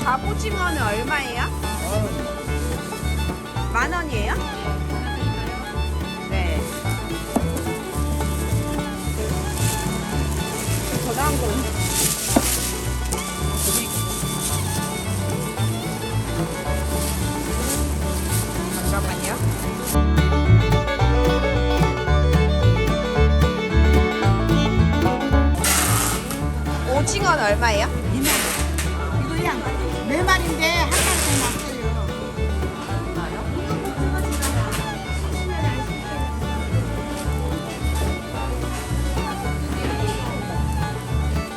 갑오징어는 얼마예요? 10,000원이에요? 네. 저장한 거. 잠깐만요. 오징어는 얼마예요? 2만. 이거 그냥 4마리인데 한 마리 더 났어요.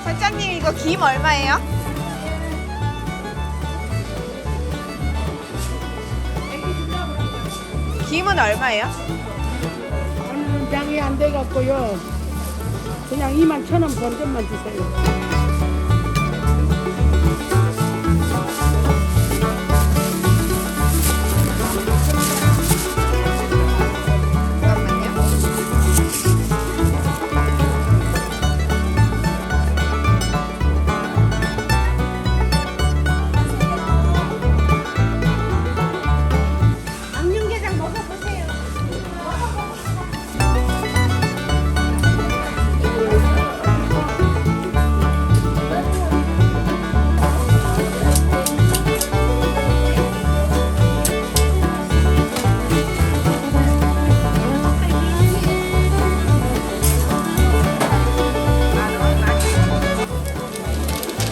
사장님 이거 김 얼마예요? 김은 얼마예요? 저는 양이 안 돼갖고요. 그냥 21,000원 본점만 주세요. 양념게장 먹어보세요.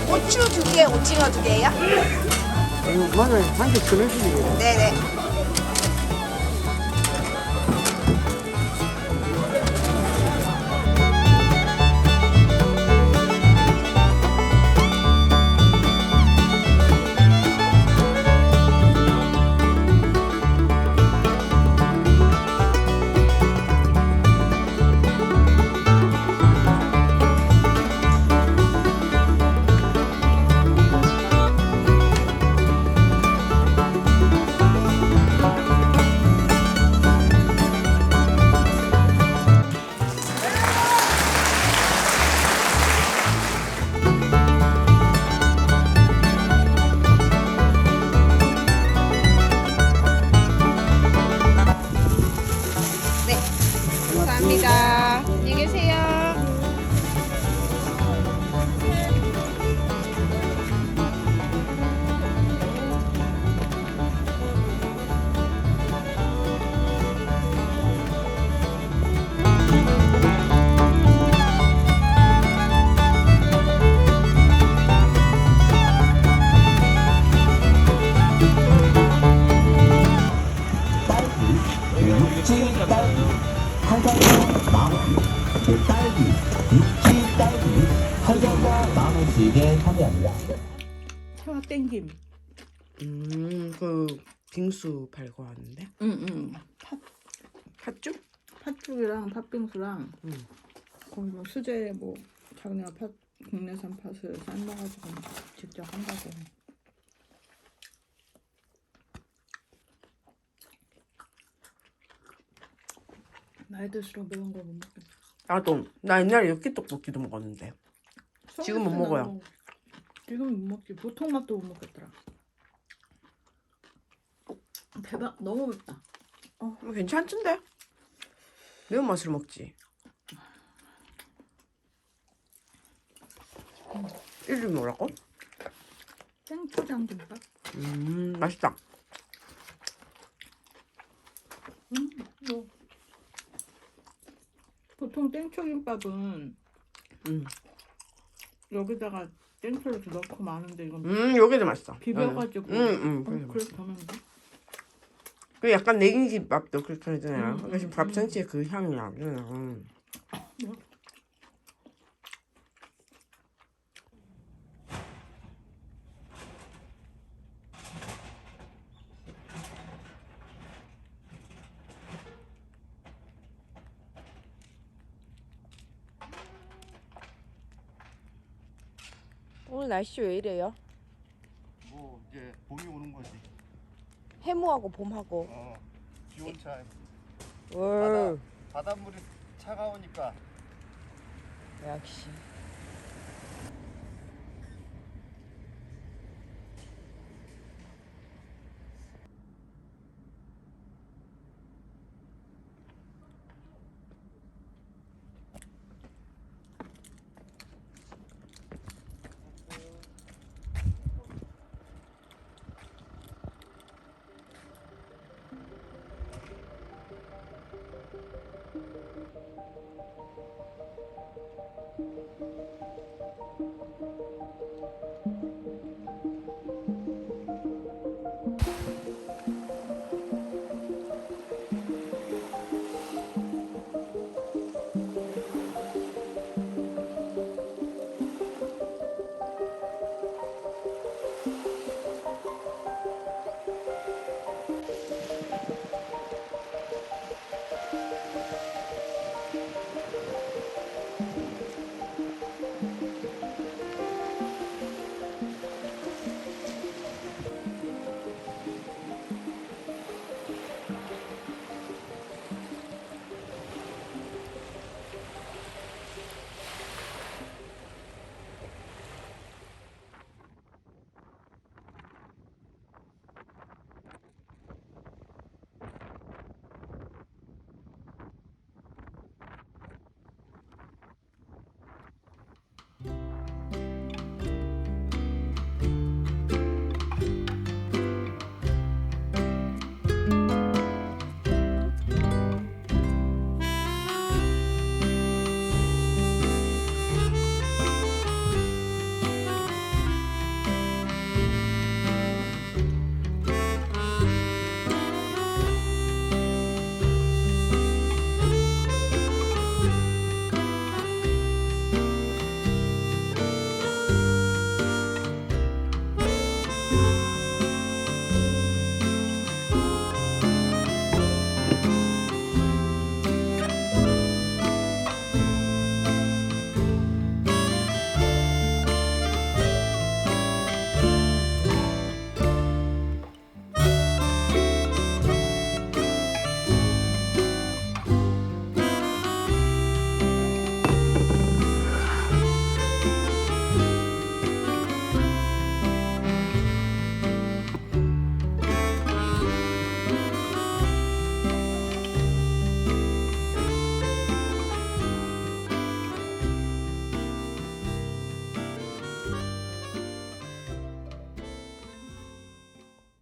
고추 2개, 오징어 2개예요? 이거 만원 한개 끊어주세요. 네네. 네. 감사합니다. 안녕히 계세요. 육지 딸기 한정가 만원 딸기 육지 딸기 한정가 만원씩에 판매합니다. 차가 땡김. 그 빙수 팔고 하는데. 응. 팥죽? 팥죽이랑 팥빙수랑 응. 거기 뭐 수제 뭐 자기네가 팥 국내산 팥을 삶아가지고 직접 한다고. 나이 들수록 매운 거 못 먹겠어. 나도. 나 옛날에 엽기 떡볶이도 먹었는데. 지금 못 먹어요. 지금 못 먹지. 보통 맛도 못 먹겠더라. 대박. 너무 맵다. 괜찮던데? 매운맛으로 먹지. 이름이 뭐라고? 생초장 김밥. 맛있다. 뭐. 보통 땡초김밥은 여기다가 땡초를 이렇게 넣고 마는데 이건 여기도 맛있어. 비벼가지고 그래서 그래서 더 넣는데? 그 약간 냉이집 밥도 그렇게 하잖아요. 그러니까 지금 밥 전체에 그 향이 나잖아. 오늘 날씨 왜 이래요? 뭐 이제 봄이 오는 거지. 해무하고 봄하고. 기온차. 월. 바닷물이 차가우니까. 역시.